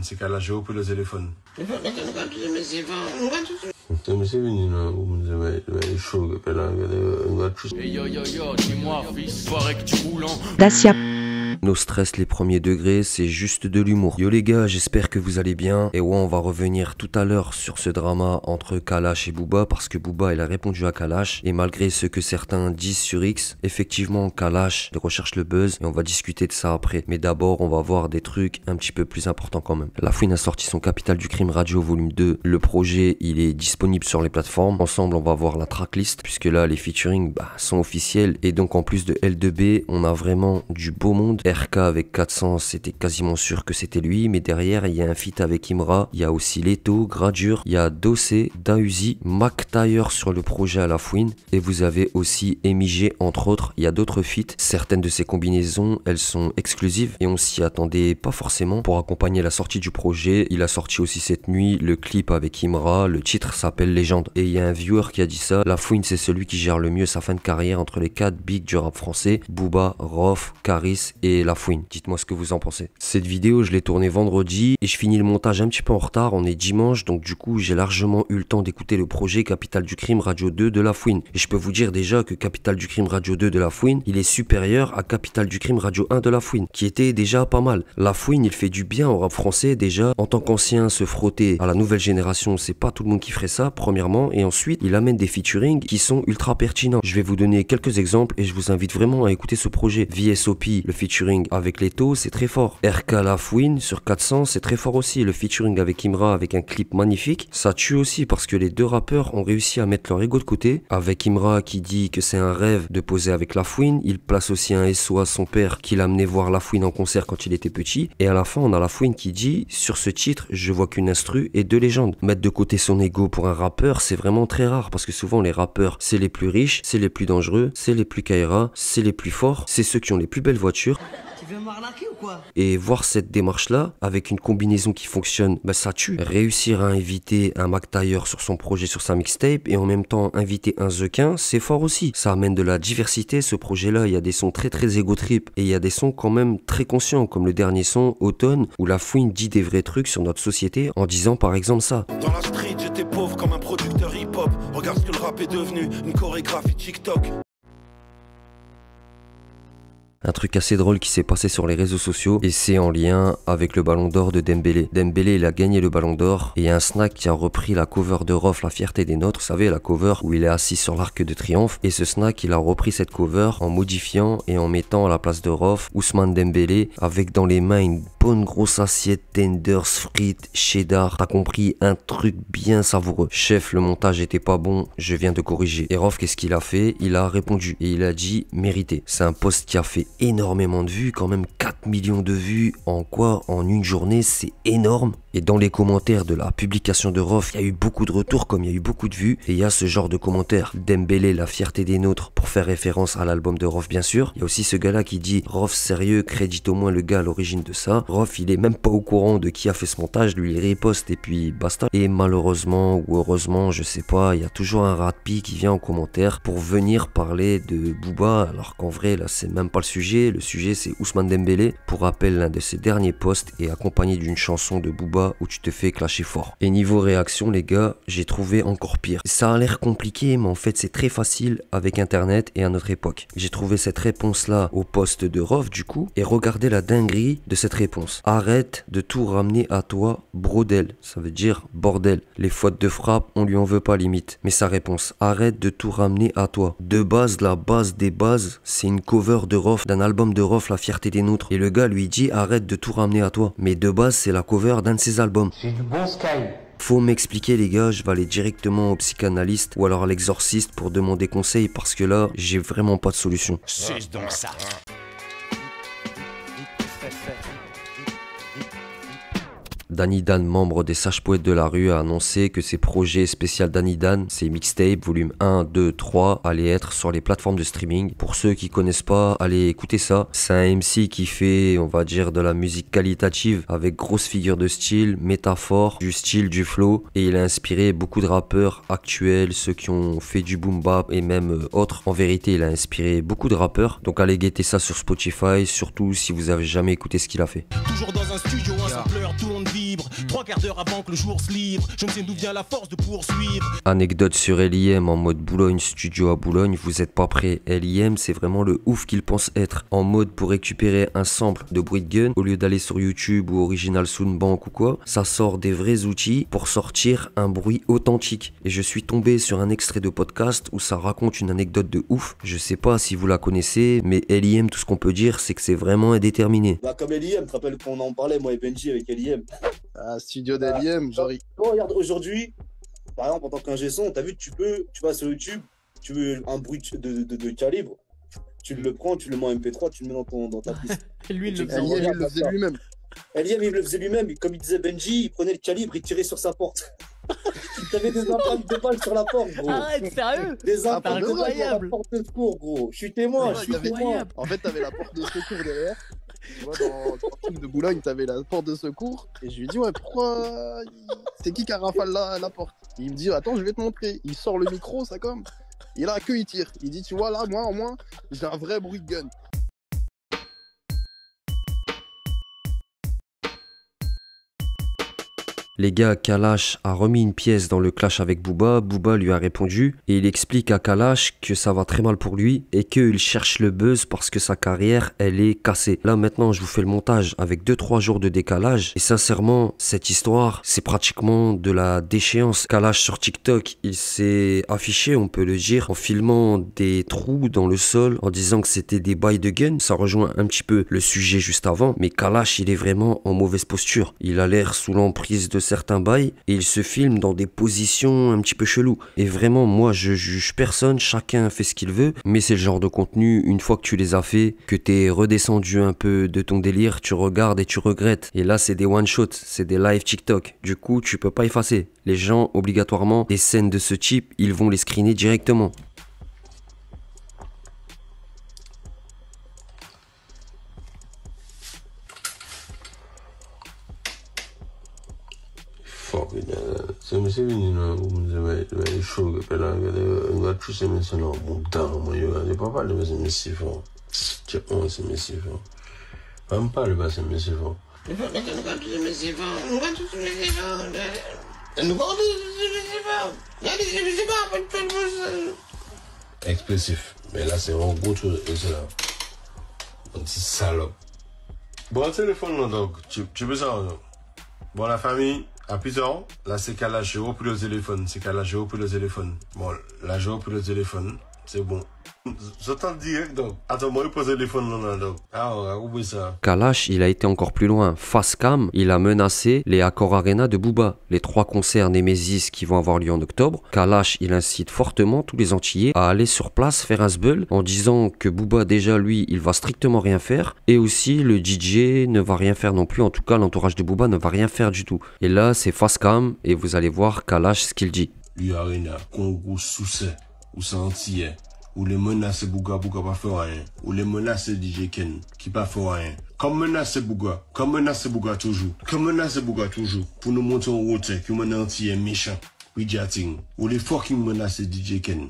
C'est qu'à la géo pour le téléphone. Dacia. Nos stress les premiers degrés, c'est juste de l'humour. Yo les gars, j'espère que vous allez bien. Et ouais, on va revenir tout à l'heure sur ce drama entre Kalash et Booba, parce que Booba, il a répondu à Kalash. Et malgré ce que certains disent sur X, effectivement, Kalash recherche le buzz et on va discuter de ça après. Mais d'abord, on va voir des trucs un petit peu plus importants quand même. La Fouine a sorti son Capital du Crime Radio volume 2. Le projet, il est disponible sur les plateformes. Ensemble, on va voir la tracklist, puisque là, les featuring sont officiels. Et donc, en plus de L2B, on a vraiment du beau monde. RK avec 400, c'était quasiment sûr que c'était lui, mais derrière il y a un feat avec Imra, il y a aussi Leto, Gradure, il y a Dossé, Dausi, Mac Taylor sur le projet à la Fouine, et vous avez aussi Emigé entre autres. Il y a d'autres feats, certaines de ces combinaisons elles sont exclusives et on s'y attendait pas forcément. Pour accompagner la sortie du projet, il a sorti aussi cette nuit le clip avec Imra, le titre s'appelle Légende, et il y a un viewer qui a dit ça, la Fouine c'est celui qui gère le mieux sa fin de carrière entre les 4 bigs du rap français, Booba, Rof, Caris et La Fouine. Dites-moi ce que vous en pensez. Cette vidéo, je l'ai tournée vendredi et je finis le montage un petit peu en retard. On est dimanche, donc du coup, j'ai largement eu le temps d'écouter le projet Capital du Crime Radio 2 de La Fouine. Et je peux vous dire déjà que Capital du Crime Radio 2 de La Fouine, il est supérieur à Capital du Crime Radio 1 de La Fouine, qui était déjà pas mal. La Fouine, il fait du bien au rap français déjà. En tant qu'ancien, se frotter à la nouvelle génération, c'est pas tout le monde qui ferait ça, premièrement. Et ensuite, il amène des featuring qui sont ultra pertinents. Je vais vous donner quelques exemples et je vous invite vraiment à écouter ce projet. VSOP, le featuring avec Leto, c'est très fort. RK La Fouine sur 400, c'est très fort aussi. Le featuring avec Imra avec un clip magnifique, ça tue aussi parce que les deux rappeurs ont réussi à mettre leur ego de côté. Avec Imra qui dit que c'est un rêve de poser avec La Fouine, il place aussi un SO à son père qui l'a amené voir La Fouine en concert quand il était petit. Et à la fin, on a La Fouine qui dit sur ce titre, je vois qu'une instru et deux légendes. Mettre de côté son ego pour un rappeur, c'est vraiment très rare parce que souvent les rappeurs, c'est les plus riches, c'est les plus dangereux, c'est les plus Kaira, c'est les plus forts, c'est ceux qui ont les plus belles voitures. Tu veux m'arnaquer ou quoi? Et voir cette démarche là avec une combinaison qui fonctionne, ça tue. Réussir à inviter un Mac Taylor sur son projet, sur sa mixtape, et en même temps inviter un Zequin, c'est fort aussi. Ça amène de la diversité. Ce projet là, il y a des sons très très égo trip et il y a des sons quand même très conscients, comme le dernier son Automne où La Fouine dit des vrais trucs sur notre société en disant par exemple ça. Dans la street j'étais pauvre comme un producteur hip hop. Regarde ce que le rap est devenu, une chorégraphie TikTok. Un truc assez drôle qui s'est passé sur les réseaux sociaux et c'est en lien avec le ballon d'or de Dembélé. Dembélé, il a gagné le ballon d'or et il y a un snack qui a repris la cover de Rof, La fierté des nôtres, vous savez, la cover où il est assis sur l'arc de triomphe, et ce snack, il a repris cette cover en modifiant et en mettant à la place de Rof Ousmane Dembélé avec dans les mains une bonne grosse assiette tenders, frites, cheddar. T'as compris, un truc bien savoureux. Chef, le montage était pas bon, je viens de corriger. Et Rof, qu'est-ce qu'il a fait? Il a répondu et il a dit mérité. C'est un post qui a fait énormément de vues, quand même 4 millions de vues en quoi? En une journée, c'est énorme. Et dans les commentaires de la publication de Rof, il y a eu beaucoup de retours comme il y a eu beaucoup de vues. Et il y a ce genre de commentaires. Dembélé, la fierté des nôtres, pour faire référence à l'album de Rof bien sûr. Il y a aussi ce gars-là qui dit Rof sérieux, crédite au moins le gars à l'origine de ça. Rof, il est même pas au courant de qui a fait ce montage, lui il riposte et puis basta. Et malheureusement ou heureusement, je sais pas, il y a toujours un rat de pie qui vient en commentaire pour venir parler de Booba, alors qu'en vrai là c'est même pas le sujet. Le sujet c'est Ousmane Dembélé. Pour rappel, l'un de ses derniers posts est accompagné d'une chanson de Booba où tu te fais clasher fort. Et niveau réaction les gars, j'ai trouvé encore pire. Ça a l'air compliqué mais en fait c'est très facile avec internet et à notre époque. J'ai trouvé cette réponse là au post de Rof du coup, et regardez la dinguerie de cette réponse. Arrête de tout ramener à toi, brodel. Ça veut dire bordel. Les fautes de frappe, on lui en veut pas limite. Mais sa réponse, arrête de tout ramener à toi. De base, la base des bases, c'est une cover de Rof, d'un album de Rof, La fierté des nôtres. Et le gars lui dit arrête de tout ramener à toi. Mais de base, c'est la cover d'un de ses albums. C'est du bon sky. Faut m'expliquer les gars, je vais aller directement au psychanalyste ou alors à l'exorciste pour demander conseil parce que là, j'ai vraiment pas de solution. C'est donc ça. Danny Dan, membre des Sages Poètes de la Rue, a annoncé que ses projets spécial Danny Dan, ses mixtapes, volume 1, 2, 3, allaient être sur les plateformes de streaming. Pour ceux qui connaissent pas, allez écouter ça. C'est un MC qui fait, on va dire, de la musique qualitative avec grosse figure de style, métaphore, du style, du flow. Et il a inspiré beaucoup de rappeurs actuels, ceux qui ont fait du boom bap et même autres. En vérité, il a inspiré beaucoup de rappeurs. Donc allez guetter ça sur Spotify, surtout si vous avez jamais écouté ce qu'il a fait. Toujours dans un studio, un sampleur, tout le monde vibre. 3 quarts d'heure avant que le jour se livre. Je ne sais d'où vient la force de poursuivre. Anecdote sur LIM en mode Boulogne, studio à Boulogne, vous êtes pas prêts. LIM, c'est vraiment le ouf qu'il pense être. En mode pour récupérer un sample de bruit de gun, au lieu d'aller sur YouTube ou Original Soundbank ou quoi, ça sort des vrais outils pour sortir un bruit authentique. Et je suis tombé sur un extrait de podcast où ça raconte une anecdote de ouf. Je sais pas si vous la connaissez, mais LIM, tout ce qu'on peut dire, c'est que c'est vraiment indéterminé. Bah comme LIM, tu te rappelles qu'on en parlait, moi et Benji avec LIM. Ah, studio d'LIM, genre... Regarde, aujourd'hui, par exemple, en tant qu'ingé son, t'as vu, tu vas sur YouTube, tu veux un bruit de calibre, tu le prends, tu le mets en MP3, tu le mets dans ta piste. Lui, il le LIM, il le faisait lui-même. LIM, il le faisait lui-même, comme il disait Benji, il prenait le calibre, il tirait sur sa porte. T'avais des empreintes de balles sur la porte, gros. Arrête, sérieux? Des empreintes de balles sur la incroyable. porte de secours, gros. Je suis témoin, je suis témoin. En fait, t'avais la porte de secours derrière. Tu vois, dans le film de Boulogne, t'avais la porte de secours. Et je lui dis, ouais, pourquoi c'est qui a rafale la porte? Il me dit, attends, je vais te montrer. Il sort le micro, ça comme. Et là, il tire. Il dit, tu vois, là, moi, au moins, j'ai un vrai bruit de gun. Les gars, Kalash a remis une pièce dans le clash avec Booba. Booba lui a répondu et il explique à Kalash que ça va très mal pour lui et qu'il cherche le buzz parce que sa carrière, elle est cassée. Là maintenant, je vous fais le montage avec 2-3 jours de décalage et sincèrement, cette histoire, c'est pratiquement de la déchéance. Kalash sur TikTok, il s'est affiché, on peut le dire, en filmant des trous dans le sol, en disant que c'était des bails de gun. Ça rejoint un petit peu le sujet juste avant, mais Kalash, il est vraiment en mauvaise posture. Il a l'air sous l'emprise de certains bails et il se filme dans des positions un petit peu cheloues. Et vraiment, moi, je juge personne, chacun fait ce qu'il veut, mais c'est le genre de contenu, une fois que tu les as fait, que t'es redescendu un peu de ton délire, tu regardes et tu regrettes. Et là, c'est des one-shots, c'est des live TikTok. Du coup, tu peux pas effacer. Les gens, obligatoirement, des scènes de ce type, ils vont les screener directement. Se mi se vini nan ou show ke pe lan yon va chou se men se nan moutan mwen yon pa pale ba se men sifon chep mwen se men sifon pa m pale ba se men sifon expressif mais là c'est un gros chose et c'est là un petit salope bon téléphone là donc tu veux ça bon la famille à plus tard, là c'est Kalash, j'ai repris le téléphone, Bon, là j'ai repris le téléphone, c'est bon. J'entends direct donc. Attends, moi je pose le téléphone là donc. Ah ouais, oublie ça. Kalash, il a été encore plus loin. Face cam, il a menacé les Accor Arena de Booba. Les 3 concerts Nemesis qui vont avoir lieu en octobre. Kalash, il incite fortement tous les Antillais à aller sur place faire un sbeul en disant que Booba déjà lui, il va strictement rien faire. Et aussi le DJ ne va rien faire non plus. En tout cas, l'entourage de Booba ne va rien faire du tout. Et là, c'est face cam et vous allez voir Kalash ce qu'il dit. Lui Arena, Congo Sousse, ou c'est Antillais. Ou les menaces Bouga pas faire rien. Ou les menaces DJ Ken qui pas faire rien. Comme menace Bouga toujours. Pour nous montrer en route que mon entier est méchant. Rejecting. Ou les fucking menaces DJ Ken.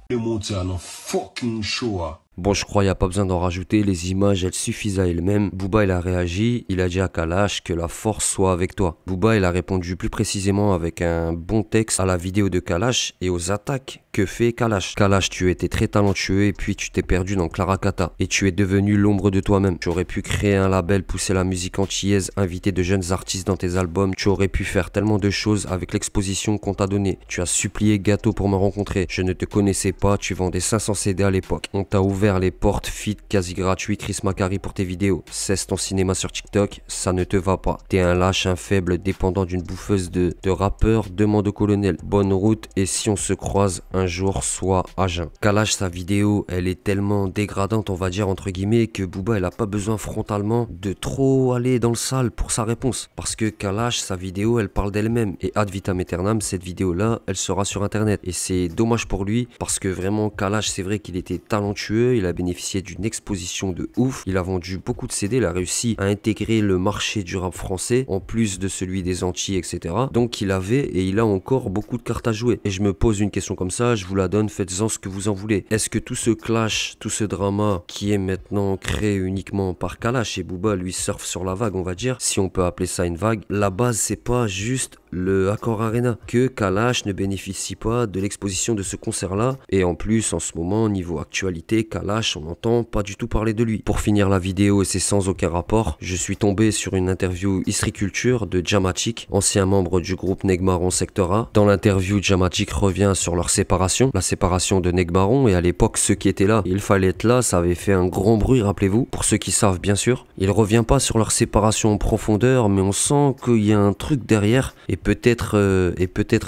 Les monter à nos fucking show. Bon, je crois qu'il n'y a pas besoin d'en rajouter, les images elles suffisent à elles-mêmes. Booba il a réagi, il a dit à Kalash que la force soit avec toi. Booba il a répondu plus précisément avec un bon texte à la vidéo de Kalash et aux attaques que fait Kalash. Kalash, tu étais très talentueux et puis tu t'es perdu dans Clarakata et tu es devenu l'ombre de toi-même. Tu aurais pu créer un label, pousser la musique antillaise, inviter de jeunes artistes dans tes albums. Tu aurais pu faire tellement de choses avec l'exposition qu'on t'a donnée. Tu as supplié Gâteau pour me rencontrer. Je ne te connaissais pas, tu vendais 500 CD à l'époque. On t'a ouvert les portes, feat quasi gratuit, Chris Macari pour tes vidéos. Cesse ton cinéma sur TikTok, ça ne te va pas. T'es un lâche, un faible, dépendant d'une bouffeuse de rappeur, demande au colonel. Bonne route et si on se croise un un jour, soit à jeun. Kalash, sa vidéo, elle est tellement dégradante, on va dire entre guillemets, que Booba, elle a pas besoin frontalement de trop aller dans le sale pour sa réponse. Parce que Kalash, sa vidéo, elle parle d'elle-même. Et ad vitam aeternam, cette vidéo-là, elle sera sur internet. Et c'est dommage pour lui, parce que vraiment, Kalash, c'est vrai qu'il était talentueux, il a bénéficié d'une exposition de ouf, il a vendu beaucoup de CD, il a réussi à intégrer le marché du rap français, en plus de celui des Antilles, etc. Donc il avait et il a encore beaucoup de cartes à jouer. Et je me pose une question comme ça, je vous la donne, faites-en ce que vous en voulez. Est-ce que tout ce clash, tout ce drama qui est maintenant créé uniquement par Kalash et Booba, lui surfe sur la vague, on va dire, si on peut appeler ça une vague, la base c'est pas juste le Accor Arena, que Kalash ne bénéficie pas de l'exposition de ce concert-là, et en plus en ce moment niveau actualité, Kalash on n'entend pas du tout parler de lui. Pour finir la vidéo, et c'est sans aucun rapport, je suis tombé sur une interview Histriculture de Djamatic, ancien membre du groupe Negmaron Sector A. Dans l'interview, Djamatic revient sur leur séparation, la séparation de Negmaron, et à l'époque ceux qui étaient là, il fallait être là, ça avait fait un grand bruit, rappelez-vous, pour ceux qui savent bien sûr. Il revient pas sur leur séparation en profondeur, mais on sent qu'il y a un truc derrière, et peut-être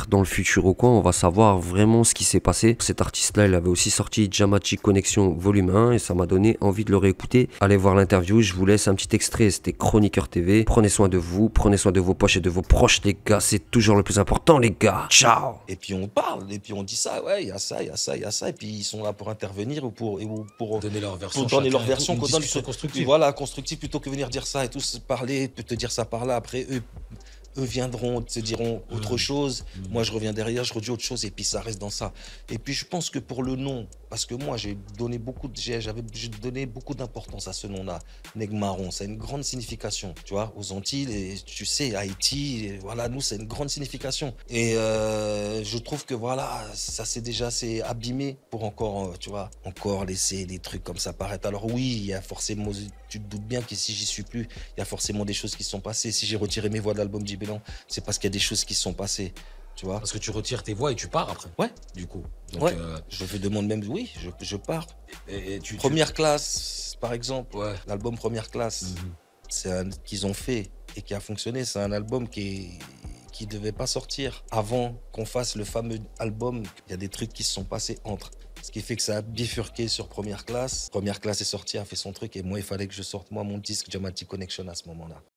dans le futur ou quoi, on va savoir vraiment ce qui s'est passé. Cet artiste-là, il avait aussi sorti Djamatic Connexion volume 1, et ça m'a donné envie de le réécouter. Allez voir l'interview, je vous laisse un petit extrait, c'était Chroniqueur TV. Prenez soin de vous, prenez soin de vos poches et de vos proches les gars, c'est toujours le plus important les gars. Ciao. Et puis on parle, et puis on dit ça, ouais, il y a ça, il y a ça, il y a ça, et puis ils sont là pour intervenir ou pour donner leur version, pour donner leur version, une discussion constructive. Voilà, constructive, plutôt que venir dire ça et tous parler, peut te dire ça par là, après eux viendront, te diront autre chose, moi je reviens derrière, je redis autre chose, et puis ça reste dans ça. Et puis je pense que pour le nom, parce que moi j'ai donné beaucoup d'importance à ce nom-là, Negmaron, ça a une grande signification, tu vois, aux Antilles, et tu sais, Haïti, et voilà, nous c'est une grande signification. Et je trouve que voilà, ça c'est abîmé pour encore, tu vois, encore laisser des trucs comme ça paraître. Alors oui, il y a forcément, tu te doutes bien que si j'y suis plus, il y a forcément des choses qui se sont passées. Si j'ai retiré mes voix de l'album JB Lang, c'est parce qu'il y a des choses qui se sont passées, tu vois. Parce que tu retires tes voix et tu pars après. Ouais. Du coup. Donc, ouais. Je te demande même, oui, je pars. Première classe, par exemple. Ouais. L'album Première classe, c'est qu'ils ont fait et qui a fonctionné. C'est un album qui devait pas sortir avant qu'on fasse le fameux album. Il y a des trucs qui se sont passés entre. Ce qui fait que ça a bifurqué sur Première classe. Première classe est sortie, a fait son truc, et moi, il fallait que je sorte mon disque Djamatic Connection à ce moment-là.